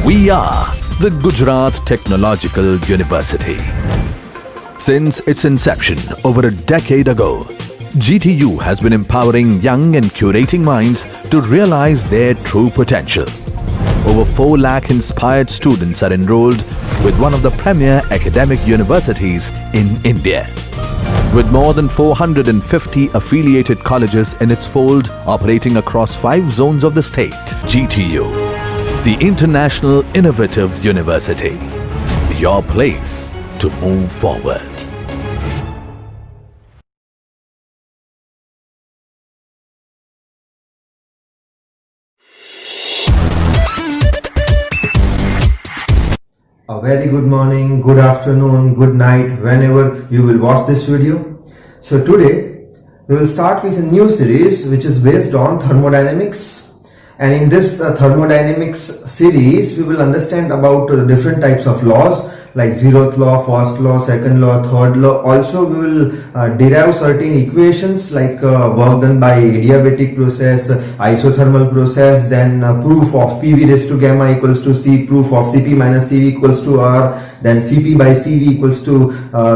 We are the Gujarat Technological University. Since its inception over a decade ago, GTU has been empowering young and curating minds to realize their true potential. Over 4 lakh inspired students are enrolled with one of the premier academic universities in India. With more than 450 affiliated colleges in its fold operating across 5 zones of the state, GTU, the International Innovative University, your place to move forward. A very good morning, good afternoon, good night, whenever you will watch this video. So today we will start with a new series which is based on thermodynamics. And in this thermodynamics series, we will understand about different types of laws like zeroth law, first law, second law, third law. Also, we will derive certain equations like work done by adiabatic process, isothermal process, then proof of PV raised to gamma equals to C, proof of Cp minus Cv equals to R, then Cp by Cv equals to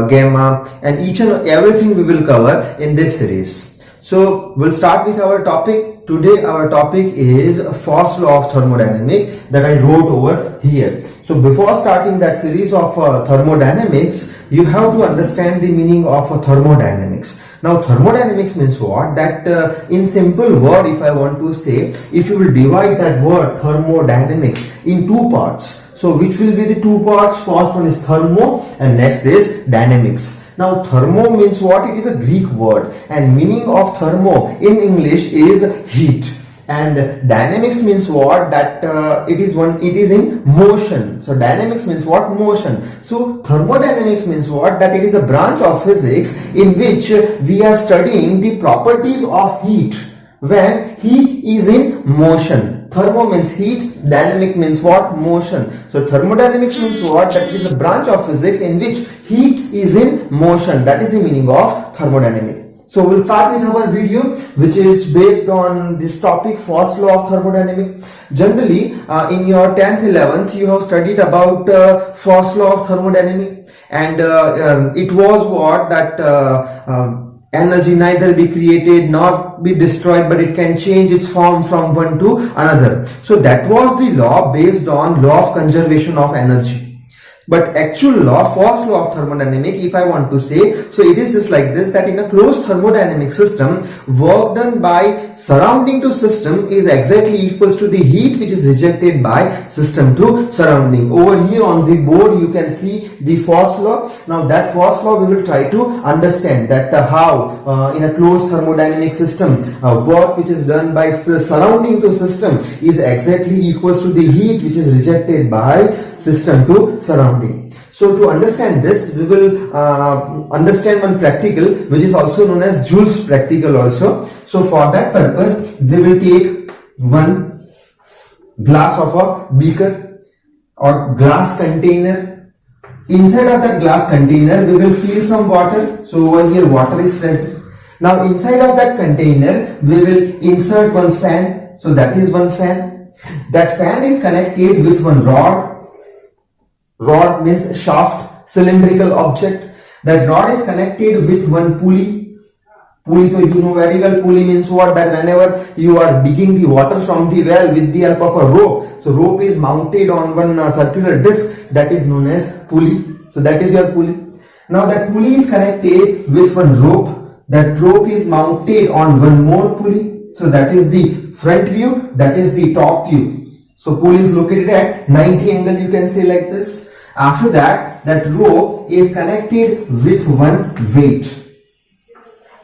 gamma, and each and everything we will cover in this series. So we'll start with our topic. Today our topic is first law of thermodynamics that I wrote over here. So before starting that series of thermodynamics, you have to understand the meaning of thermodynamics. Now thermodynamics means what? That in simple word, if I want to say, if you will divide that word thermodynamics in 2 parts. So which will be the 2 parts? First one is thermo and next is dynamics. Now thermo means what? It is a Greek word and meaning of thermo in English is heat. And dynamics means what? That it is in motion. So dynamics means what? Motion. So thermodynamics means what? That it is a branch of physics in which we are studying the properties of heat when heat is in motion. Thermo means heat, dynamic means what? Motion. So thermodynamics means what? That is a branch of physics in which heat is in motion. That is the meaning of thermodynamics. So we'll start with our video which is based on this topic, first law of thermodynamics. Generally in your 10th 11th you have studied about first law of thermodynamics, and it was what? That energy neither be created nor be destroyed, but it can change its form from one to another. So that was the law based on law of conservation of energy. But actual law, first law of thermodynamics, if I want to say, so it is just like this, that in a closed thermodynamic system, work done by surrounding to system is exactly equals to the heat which is rejected by system to surrounding. Over here on the board you can see the first law. Now that first law we will try to understand that how in a closed thermodynamic system work which is done by surrounding to system is exactly equals to the heat which is rejected by system to surrounding. So to understand this, we will understand one practical which is also known as Joule's practical also. So for that purpose, we will take one glass of a beaker or glass container. Inside of that glass container, we will fill some water. So over here water is present. Now inside of that container, we will insert one fan. So that is one fan. That fan is connected with one rod. Rod means shaft, cylindrical object. That rod is connected with one pulley. Pulley, so you know very well, pulley means what? That whenever you are digging the water from the well with the help of a rope, so rope is mounted on one circular disc, that is known as pulley. So that is your pulley. Now that pulley is connected with one rope. That rope is mounted on one more pulley. So that is the front view, that is the top view. So pulley is located at 90 angle, you can say like this. After that, that rope is connected with one weight.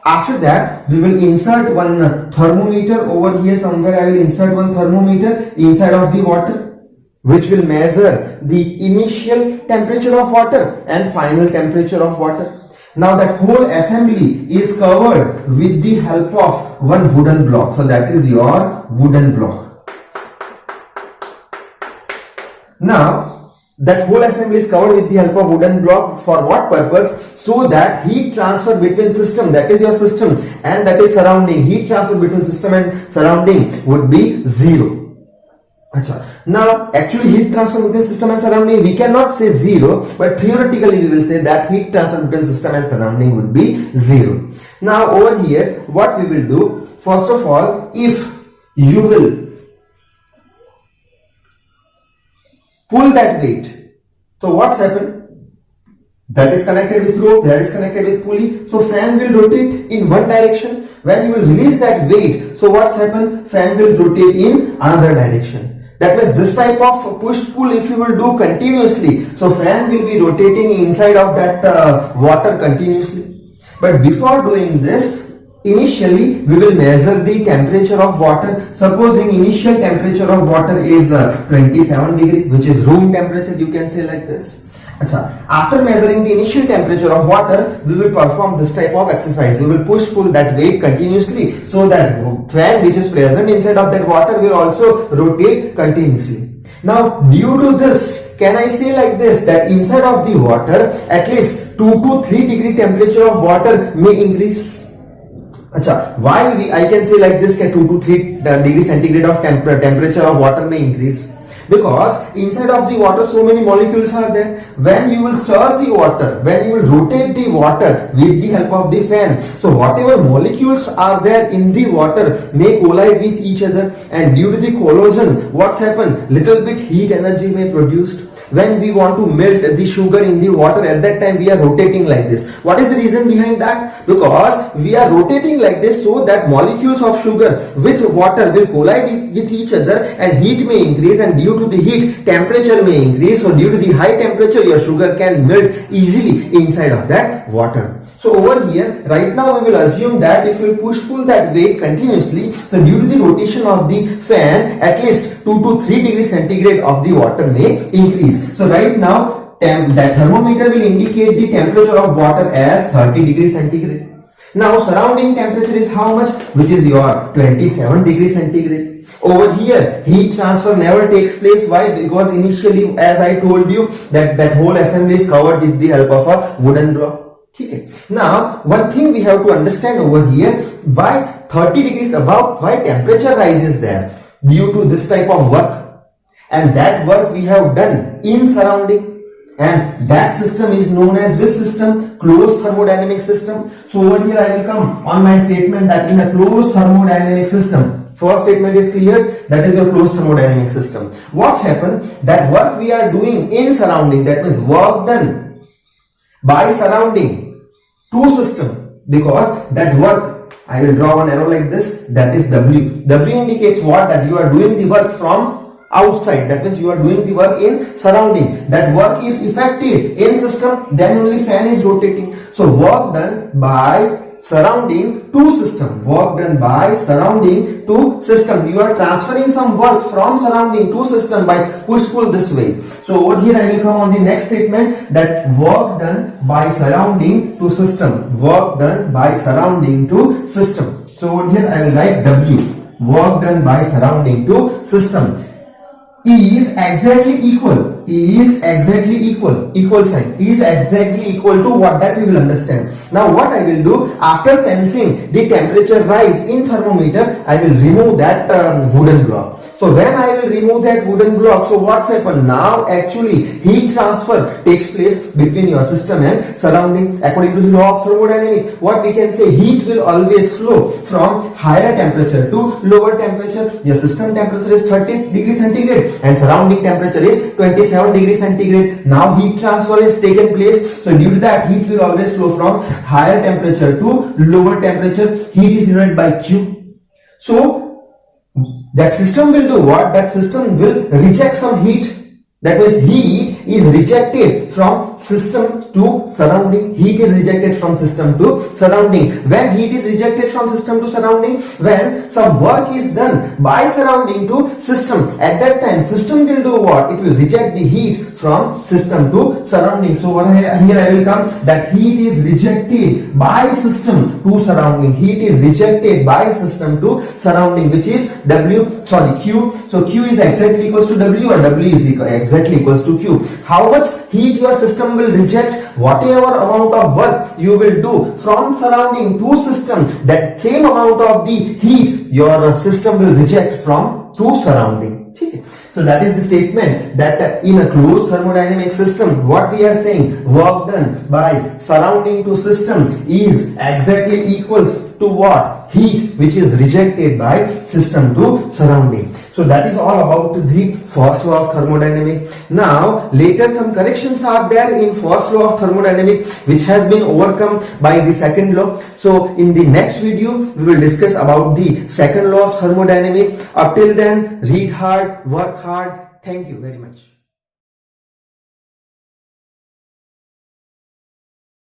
After that, we will insert one thermometer over here somewhere. I will insert one thermometer inside of the water, which will measure the initial temperature of water and final temperature of water. Now that whole assembly is covered with the help of one wooden block. So that is your wooden block. Now that whole assembly is covered with the help of wooden block. For what purpose? So that heat transfer between system, that is your system, and that is surrounding, heat transfer between system and surrounding would be zero. Now, actually heat transfer between system and surrounding, we cannot say zero, but theoretically we will say that heat transfer between system and surrounding would be zero. Now, over here, what we will do, first of all, if you will pull that weight, so what's happened? That is connected with rope, that is connected with pulley, so fan will rotate in one direction. When you will release that weight, so what's happened? Fan will rotate in another direction. That means this type of push-pull if you will do continuously, so fan will be rotating inside of that water continuously. But before doing this, initially we will measure the temperature of water. Supposing initial temperature of water is 27 degree, which is room temperature, you can say like this. After measuring the initial temperature of water, we will perform this type of exercise. We will push-pull that weight continuously, so that fan which is present inside of that water will also rotate continuously. Now, due to this, can I say like this, that inside of the water, at least 2 to 3 degree temperature of water may increase? Why I can say like this, that 2 to 3 degree centigrade of temperature of water may increase? Because inside of the water so many molecules are there. When you will stir the water, when you will rotate the water with the help of the fan, so whatever molecules are there in the water may collide with each other, and due to the collision, what's happened? Little bit heat energy may produced. When we want to melt the sugar in the water, at that time we are rotating like this. What is the reason behind that? Because we are rotating like this so that molecules of sugar with water will collide with each other, and heat may increase, and due to the heat, temperature may increase. So due to the high temperature, your sugar can melt easily inside of that water. So over here, right now we will assume that if you push-pull that weight continuously, so due to the rotation of the fan, at least 2 to 3 degrees centigrade of the water may increase. So right now, that thermometer will indicate the temperature of water as 30 degrees centigrade. Now surrounding temperature is how much? Which is your 27 degrees centigrade. Over here, heat transfer never takes place. Why? Because initially, as I told you, that whole assembly is covered with the help of a wooden block. Okay. Now, one thing we have to understand over here, why 30 degrees above, why temperature rises there? Due to this type of work. And that work we have done in surrounding. And that system is known as which system? Closed thermodynamic system. So over here I will come on my statement that in a closed thermodynamic system, first statement is clear, that is your closed thermodynamic system. What's happened? That work we are doing in surrounding, that means work done by surrounding to system, because that work, I will draw one arrow like this, that is W. W indicates what? That you are doing the work from outside, that means you are doing the work in surrounding. That work is effective in system, then only fan is rotating. So work done by surrounding to system, work done by surrounding to system. You are transferring some work from surrounding to system by push-pull this way. So over here I will come on the next statement, that work done by surrounding to system, work done by surrounding to system. So over here I will write W, work done by surrounding to system, is exactly equal, is exactly equal sign, is exactly equal to what? That we will understand. Now what I will do, after sensing the temperature rise in thermometer, I will remove that wooden block. So when I will remove that wooden block, so what's happened? Now actually heat transfer takes place between your system and surrounding. According to the law of thermodynamics, what we can say, heat will always flow from higher temperature to lower temperature. Your system temperature is 30 degrees centigrade and surrounding temperature is 27 degrees centigrade. Now heat transfer is taken place. So due to that, heat will always flow from higher temperature to lower temperature. Heat is denoted by Q. So that system will do what? That system will reject some heat. That means heat is rejected from system to surrounding. Heat is rejected from system to surrounding. When heat is rejected from system to surrounding, when some work is done by surrounding to system, at that time system will do what? It will reject the heat from system to surrounding. So here I will come that heat is rejected by system to surrounding. Heat is rejected by system to surrounding, which is Q. So Q is exactly equals to W, or W is exactly equals to Q. How much heat your system will reject? Whatever amount of work you will do from surrounding to system, that same amount of the heat your system will reject from to surrounding. So that is the statement that in a closed thermodynamic system, what we are saying, work done by surrounding to system is exactly equals to what? Heat which is rejected by system to surrounding. So that is all about the first law of thermodynamics. Now later some corrections are there in first law of thermodynamics which has been overcome by the second law. So in the next video we will discuss about the second law of thermodynamics. Up till then, read hard, work hard. Thank you very much.